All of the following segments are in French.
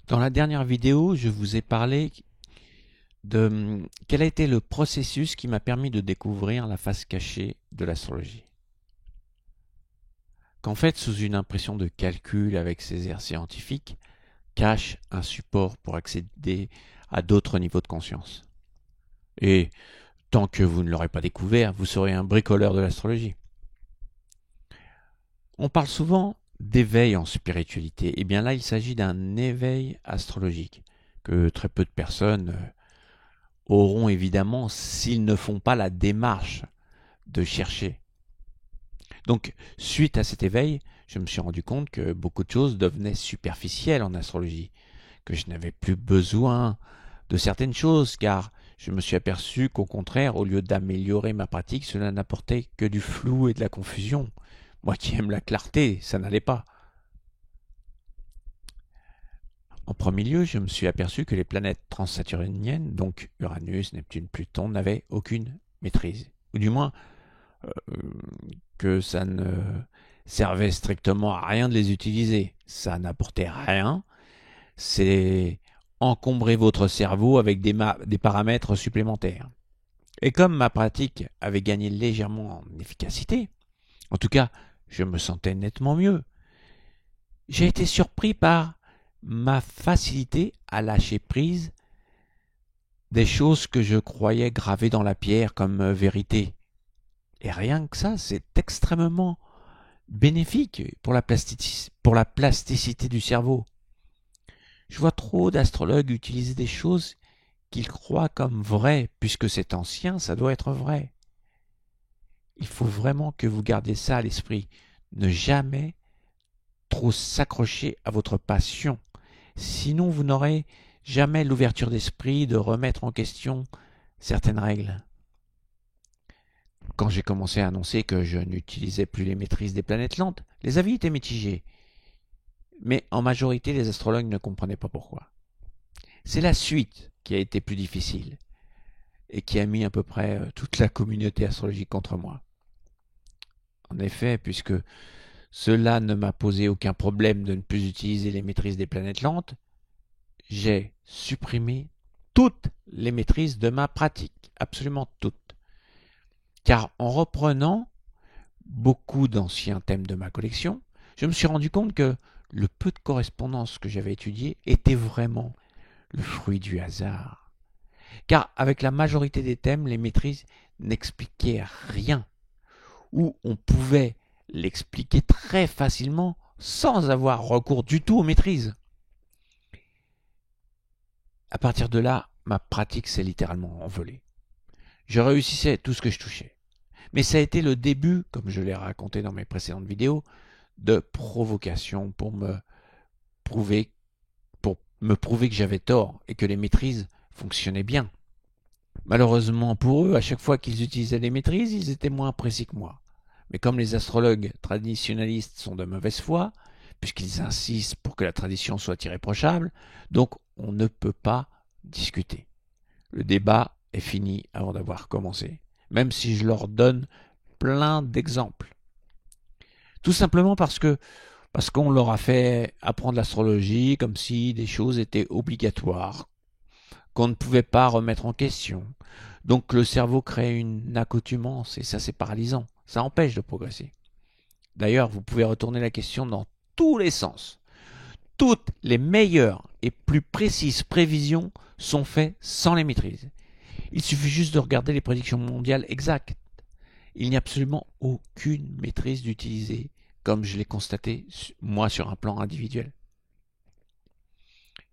Dans la dernière vidéo, je vous ai parlé de quel a été le processus qui m'a permis de découvrir la face cachée de l'astrologie. Qu'en fait, sous une impression de calcul avec ses airs scientifiques, cache un support pour accéder à d'autres niveaux de conscience. Et tant que vous ne l'aurez pas découvert, vous serez un bricoleur de l'astrologie. On parle souvent d'éveil en spiritualité. Et bien là, il s'agit d'un éveil astrologique que très peu de personnes auront évidemment s'ils ne font pas la démarche de chercher. Donc, suite à cet éveil, je me suis rendu compte que beaucoup de choses devenaient superficielles en astrologie, que je n'avais plus besoin de certaines choses, car je me suis aperçu qu'au contraire, au lieu d'améliorer ma pratique, cela n'apportait que du flou et de la confusion. Moi qui aime la clarté, ça n'allait pas. En premier lieu, je me suis aperçu que les planètes transsaturniennes, donc Uranus, Neptune, Pluton, n'avaient aucune maîtrise. Ou du moins, que ça ne servait strictement à rien de les utiliser. Ça n'apportait rien. C'est encombrer votre cerveau avec des paramètres supplémentaires. Et comme ma pratique avait gagné légèrement en efficacité, en tout cas, je me sentais nettement mieux, j'ai été surpris par ma facilité à lâcher prise des choses que je croyais gravées dans la pierre comme vérité. Et rien que ça, c'est extrêmement bénéfique pour la plasticité du cerveau. Je vois trop d'astrologues utiliser des choses qu'ils croient comme vraies, puisque c'est ancien, ça doit être vrai. Il faut vraiment que vous gardiez ça à l'esprit. Ne jamais trop s'accrocher à votre passion. Sinon, vous n'aurez jamais l'ouverture d'esprit de remettre en question certaines règles. Quand j'ai commencé à annoncer que je n'utilisais plus les maîtrises des planètes lentes, les avis étaient mitigés. Mais en majorité, les astrologues ne comprenaient pas pourquoi. C'est la suite qui a été plus difficile et qui a mis à peu près toute la communauté astrologique contre moi. En effet, puisque cela ne m'a posé aucun problème de ne plus utiliser les maîtrises des planètes lentes, j'ai supprimé toutes les maîtrises de ma pratique, absolument toutes. Car en reprenant beaucoup d'anciens thèmes de ma collection, je me suis rendu compte que le peu de correspondances que j'avais étudiées était vraiment le fruit du hasard. Car avec la majorité des thèmes, les maîtrises n'expliquaient rien, ou on pouvait l'expliquer très facilement sans avoir recours du tout aux maîtrises. À partir de là, ma pratique s'est littéralement envolée. Je réussissais tout ce que je touchais. Mais ça a été le début, comme je l'ai raconté dans mes précédentes vidéos, de provocation prouver, pour me prouver que j'avais tort et que les maîtrises fonctionnaient bien. Malheureusement pour eux, à chaque fois qu'ils utilisaient les maîtrises, ils étaient moins précis que moi. Mais comme les astrologues traditionnalistes sont de mauvaise foi, puisqu'ils insistent pour que la tradition soit irréprochable, donc on ne peut pas discuter. Le débat est fini avant d'avoir commencé, même si je leur donne plein d'exemples. Tout simplement parce qu'on leur a fait apprendre l'astrologie comme si des choses étaient obligatoires, qu'on ne pouvait pas remettre en question. Donc le cerveau crée une accoutumance et ça c'est paralysant. Ça empêche de progresser. D'ailleurs, vous pouvez retourner la question dans tous les sens. Toutes les meilleures et plus précises prévisions sont faites sans les maîtrises. Il suffit juste de regarder les prédictions mondiales exactes. Il n'y a absolument aucune maîtrise d'utiliser, comme je l'ai constaté moi sur un plan individuel.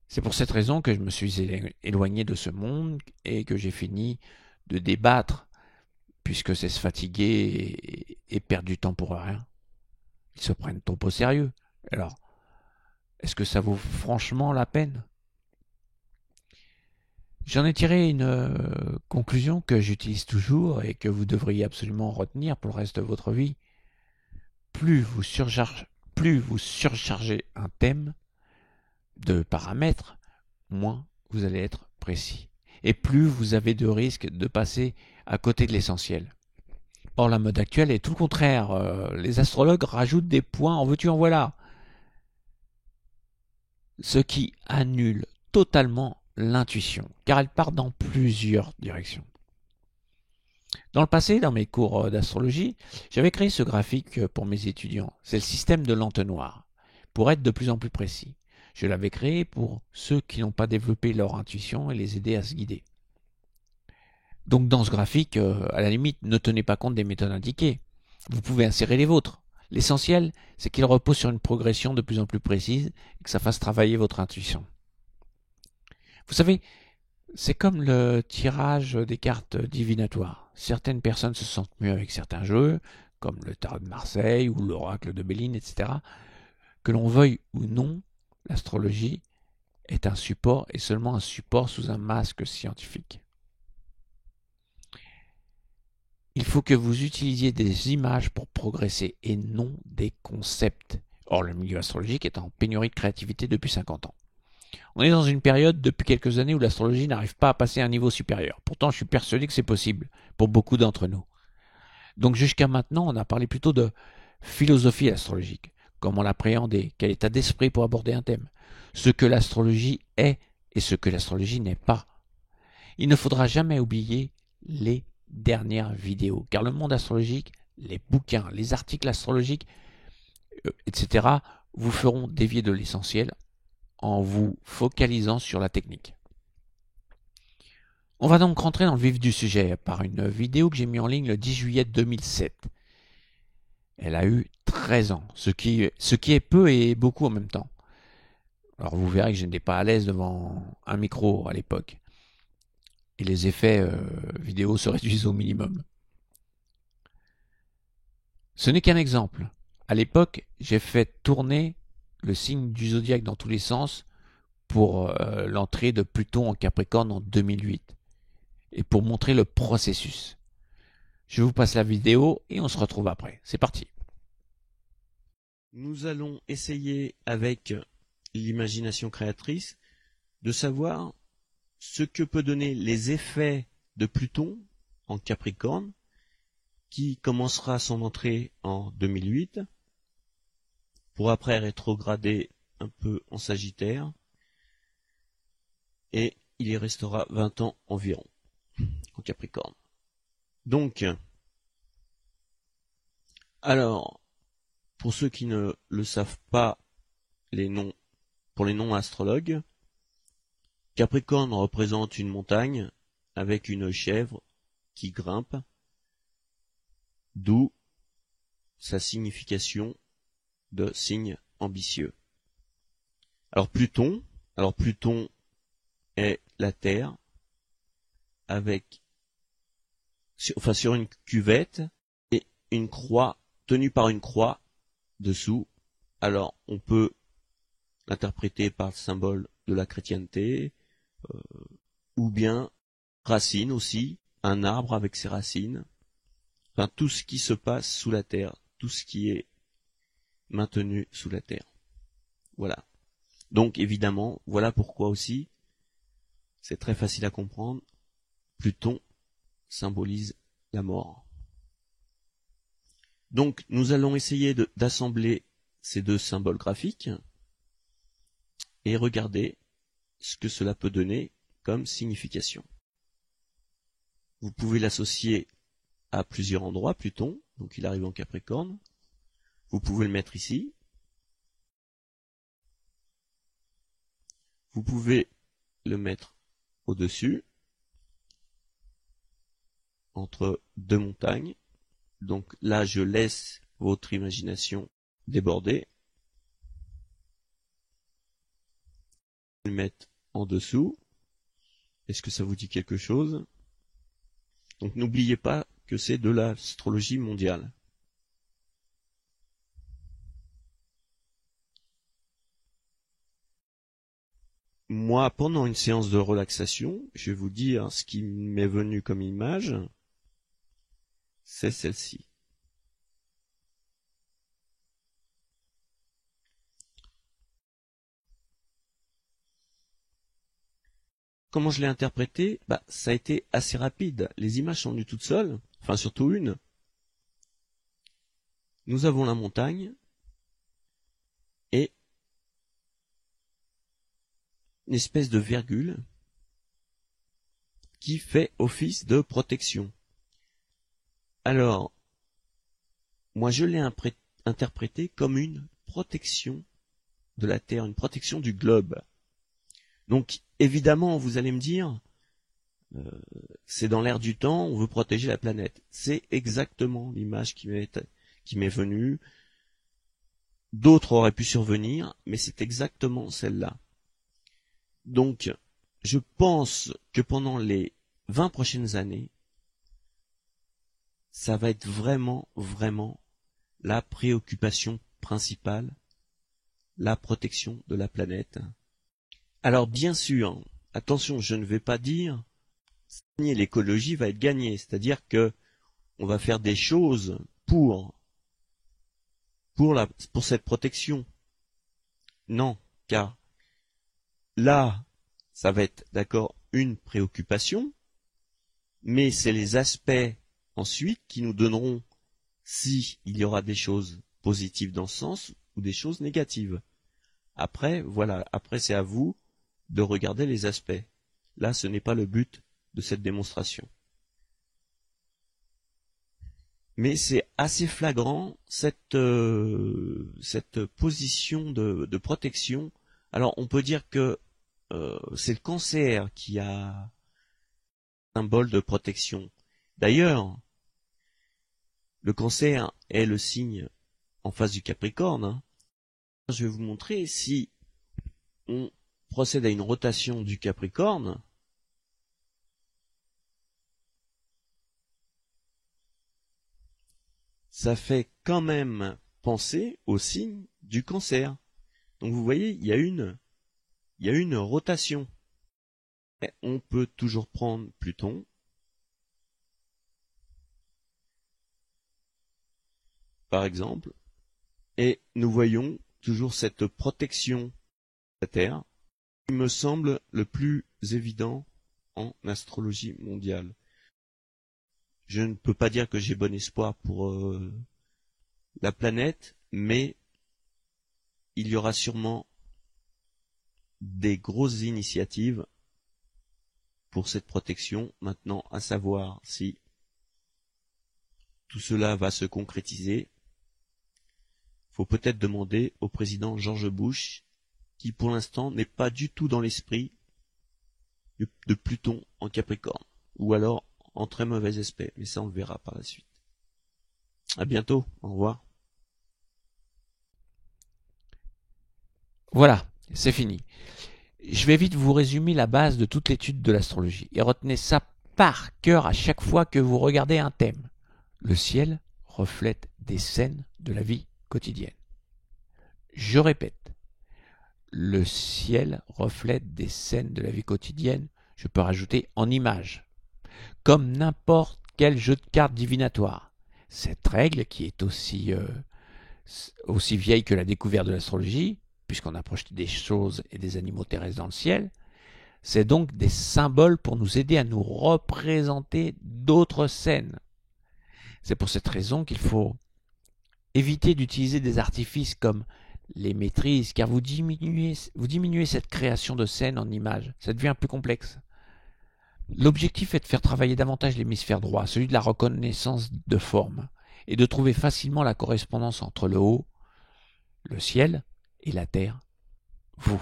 C'est pour cette raison que je me suis éloigné de ce monde et que j'ai fini de débattre, puisque c'est se fatiguer et perdre du temps pour rien. Ils se prennent trop au sérieux. Alors, est-ce que ça vaut franchement la peine? J'en ai tiré une conclusion que j'utilise toujours et que vous devriez absolument retenir pour le reste de votre vie. Plus vous surchargez un thème de paramètres, moins vous allez être précis. Et plus vous avez de risques de passer à côté de l'essentiel. Or, la mode actuelle est tout le contraire. Les astrologues rajoutent des points en veux-tu en voilà. ce qui annule totalement l'intuition, car elle part dans plusieurs directions. Dans le passé, dans mes cours d'astrologie, j'avais créé ce graphique pour mes étudiants. C'est le système de l'entonnoir, pour être de plus en plus précis. Je l'avais créé pour ceux qui n'ont pas développé leur intuition et les aider à se guider. Donc dans ce graphique, à la limite, ne tenez pas compte des méthodes indiquées. Vous pouvez insérer les vôtres. L'essentiel, c'est qu'il repose sur une progression de plus en plus précise et que ça fasse travailler votre intuition. Vous savez, c'est comme le tirage des cartes divinatoires. Certaines personnes se sentent mieux avec certains jeux, comme le tarot de Marseille ou l'oracle de Béline, etc. Que l'on veuille ou non, l'astrologie est un support et seulement un support sous un masque scientifique. Il faut que vous utilisiez des images pour progresser et non des concepts. Or, le milieu astrologique est en pénurie de créativité depuis 50 ans. On est dans une période depuis quelques années où l'astrologie n'arrive pas à passer à un niveau supérieur. Pourtant, je suis persuadé que c'est possible pour beaucoup d'entre nous. Donc jusqu'à maintenant, on a parlé plutôt de philosophie astrologique, comment l'appréhender, quel état d'esprit pour aborder un thème, ce que l'astrologie est et ce que l'astrologie n'est pas. Il ne faudra jamais oublier les dernières vidéos, car le monde astrologique, les bouquins, les articles astrologiques, etc., vous feront dévier de l'essentiel en vous focalisant sur la technique. On va donc rentrer dans le vif du sujet par une vidéo que j'ai mis en ligne le 10 juillet 2007. Elle a eu 13 ans, ce qui est peu et beaucoup en même temps. Alors vous verrez que je n'étais pas à l'aise devant un micro à l'époque. Et les effets vidéo se réduisent au minimum. Ce n'est qu'un exemple. À l'époque, j'ai fait tourner le signe du zodiaque dans tous les sens pour l'entrée de Pluton en Capricorne en 2008 et pour montrer le processus. Je vous passe la vidéo et on se retrouve après. C'est parti. Nous allons essayer avec l'imagination créatrice de savoir ce que peut donner les effets de Pluton en Capricorne qui commencera son entrée en 2008 pour après rétrograder un peu en Sagittaire et il y restera 20 ans environ en Capricorne. Donc, alors, pour ceux qui ne le savent pas, pour les non-astrologues, Capricorne représente une montagne avec une chèvre qui grimpe, d'où sa signification de signe ambitieux. Alors Pluton est la Terre avec, sur une cuvette et une croix tenue par une croix dessous. Alors on peut l'interpréter par le symbole de la chrétienté, ou bien racines aussi, un arbre avec ses racines, enfin tout ce qui se passe sous la terre, tout ce qui est maintenu sous la terre. Voilà. Donc évidemment, voilà pourquoi aussi, c'est très facile à comprendre, Pluton symbolise la mort. Donc nous allons essayer d'assembler ces deux symboles graphiques et regarder ce que cela peut donner comme signification. Vous pouvez l'associer à plusieurs endroits, Pluton, donc il arrive en Capricorne. Vous pouvez le mettre ici. Vous pouvez le mettre au-dessus, entre deux montagnes. Donc là, je laisse votre imagination déborder. Vous le mettre en dessous. Est-ce que ça vous dit quelque chose? Donc n'oubliez pas que c'est de l'astrologie mondiale. Moi, pendant une séance de relaxation, je vais vous dire ce qui m'est venu comme image, c'est celle-ci. Comment je l'ai interprété? Ça a été assez rapide. Les images sont venues toutes seules, enfin surtout une. Nous avons la montagne et une espèce de virgule qui fait office de protection. Alors, moi je l'ai interprété comme une protection de la Terre, une protection du globe. Donc, évidemment, vous allez me dire, c'est dans l'air du temps, on veut protéger la planète. C'est exactement l'image qui m'est venue. D'autres auraient pu survenir, mais c'est exactement celle-là. Donc, je pense que pendant les 20 prochaines années, ça va être vraiment, vraiment la préoccupation principale, la protection de la planète. Alors, bien sûr, attention, je ne vais pas dire l'écologie va être gagnée, c'est-à-dire que on va faire des choses pour cette protection. Non, car là, ça va être, d'accord, une préoccupation, mais c'est les aspects ensuite qui nous donneront si il y aura des choses positives dans ce sens ou des choses négatives. Après, voilà, après c'est à vous de regarder les aspects. Là, ce n'est pas le but de cette démonstration. Mais c'est assez flagrant cette position de protection. Alors on peut dire que c'est le cancer qui a un symbole de protection. D'ailleurs, le cancer est le signe en face du Capricorne. Hein. Je vais vous montrer si on procède à une rotation du Capricorne. Ça fait quand même penser au signe du Cancer. Donc vous voyez, il y a une rotation. Et on peut toujours prendre Pluton. Par exemple. Et nous voyons toujours cette protection de la Terre qui me semble le plus évident en astrologie mondiale. Je ne peux pas dire que j'ai bon espoir pour la planète, mais il y aura sûrement des grosses initiatives pour cette protection. Maintenant, à savoir si tout cela va se concrétiser. Il faut peut-être demander au président George Bush, qui pour l'instant n'est pas du tout dans l'esprit de Pluton en Capricorne, ou alors en très mauvais aspect, mais ça on le verra par la suite. À bientôt, au revoir. Voilà, c'est fini. Je vais vite vous résumer la base de toute l'étude de l'astrologie, et retenez ça par cœur à chaque fois que vous regardez un thème. Le ciel reflète des scènes de la vie quotidienne. Je répète, le ciel reflète des scènes de la vie quotidienne, je peux rajouter en images, comme n'importe quel jeu de cartes divinatoire. Cette règle, qui est aussi vieille que la découverte de l'astrologie, puisqu'on a projeté des choses et des animaux terrestres dans le ciel, c'est donc des symboles pour nous aider à nous représenter d'autres scènes. C'est pour cette raison qu'il faut éviter d'utiliser des artifices comme les maîtrises, car vous diminuez cette création de scènes en images. Ça devient plus complexe. L'objectif est de faire travailler davantage l'hémisphère droit, celui de la reconnaissance de forme, et de trouver facilement la correspondance entre le haut, le ciel, et la terre, vous.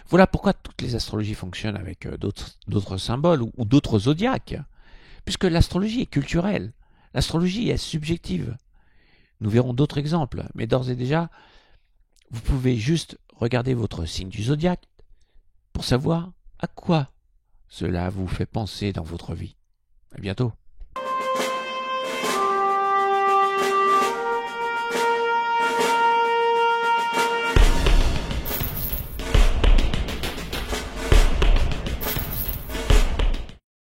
Voilà pourquoi toutes les astrologies fonctionnent avec d'autres symboles ou d'autres zodiaques, puisque l'astrologie est culturelle, l'astrologie est subjective. Nous verrons d'autres exemples, mais d'ores et déjà, vous pouvez juste regarder votre signe du zodiaque pour savoir à quoi cela vous fait penser dans votre vie. À bientôt.